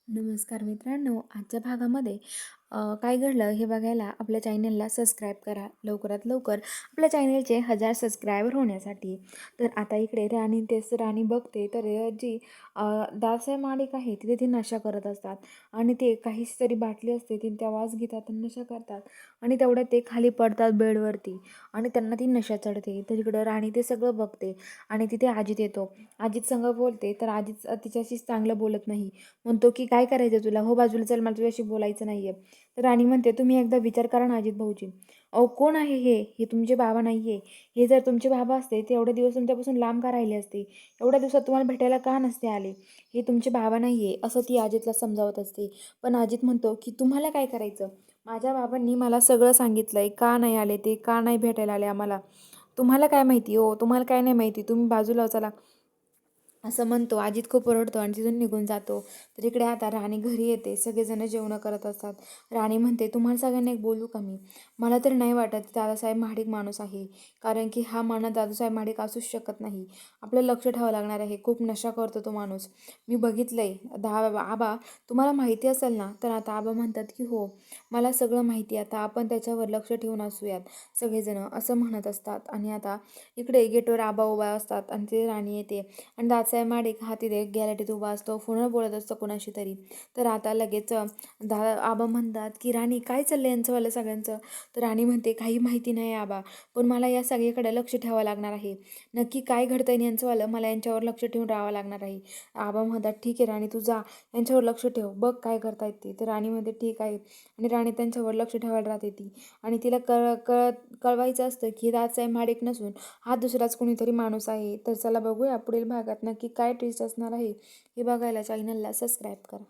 नमस्कार मित्रांनो, आजच्या भागामध्ये काय घडलं हे बघायला आपल्या चॅनलला सबस्क्राईब करा. लवकरात लवकर आपल्या चॅनलचे 1000 सबस्क्रायबर होण्यासाठी. तर आता इकडे राणी बघते तर जी दालसाहेब माडिक आहे तिथे ती नशा करत असतात आणि ते काहीच तरी बाटली असते ती त्या वास घेतात आणि नशा करतात आणि तेवढ्यात ते खाली पडतात बेडवरती आणि त्यांना ती नशा चढते. तर इकडं राणी ते सगळं बघते आणि तिथे अजित येतो. अजित संग बोलते तर अजित तिच्याशी चांगलं बोलत नाही. म्हणतो की काय करायचं तुला, हो बाजूला चल, मला तुझ्याशी बोलायचं नाहीये. तर राणी म्हणते तुम्ही एकदा विचार करा ना अजित भाऊजी. अहो कोण आहे हे हे तुमचे बाबा नाहीये. हे जर तुमचे बाबा असते ते एवढे दिवस तुमच्यापासून लांब का राहिले असते, एवढ्या दिवसात तुम्हाला भेटायला का नसते आले. हे तुमचे बाबा नाहीये असं ती अजितला समजावत असते. पण अजित म्हणतो की तुम्हाला काय करायचं, माझ्या बाबांनी मला सगळं सांगितलंय, का नाही आले ते, का नाही भेटायला आले आम्हाला, तुम्हाला काय माहिती हो, तुम्हाला काय नाही माहिती, तुम्ही बाजूला चला असं म्हणतो. अजित खूप ओरडतो आणि तिथून निघून जातो. तर इकडे आता राणी घरी येते. सगळेजण जेवणं करत असतात. राणी म्हणते तुम्हाला सगळ्यांना एक बोलू का मी, मला तर नाही वाटत दादासाहेब महाडिक माणूस आहे. कारण की हा माणूस दादासाहेब महाडिक असूच शकत नाही. आपल्याला लक्ष ठेवावं लागणार आहे. खूप नशा करतो तो माणूस, मी बघितलंय. आबा तुम्हाला माहिती असेल ना. तर आता आबा म्हणतात की हो मला सगळं माहिती, आता आपण त्याच्यावर लक्ष ठेवून असूयात सगळेजण असं म्हणत असतात. आणि आता इकडे गेटवर आबा उभा असतात आणि ते राणी येते आणि दादासाहेब महाडिक हा तिथे गॅलरीत उभा असतो, फोनवर बोलत असतो कोणाशी तरी. तर आता लगेच आबा म्हणतात की राणी काय चाललंय यांचंवालं सगळ्यांचं. तर राणी म्हणते काही माहिती नाही आबा, पण मला या सगळीकडे लक्ष ठेवावं लागणार आहे. नक्की काय घडतंय यांचंवालं, मला यांच्यावर लक्ष ठेवून राहावं लागणार आहे. आबा म्हणतात ठीक आहे राणी तू जा यांच्यावर लक्ष ठेव, बघ काय करतायत ते. तर राणी म्हणते ठीक आहे आणि राणी त्यांच्यावर लक्ष ठेवायला राहते ती. आणि तिला कळवायचं असतं की दादासाहेब महाडिक नसून हा दुसराच कोणीतरी माणूस आहे. तर चला बघूया पुढील भागात नक्की काय ट्विस्ट असणार आहे हे बघायला चॅनलला सबस्क्राईब करा.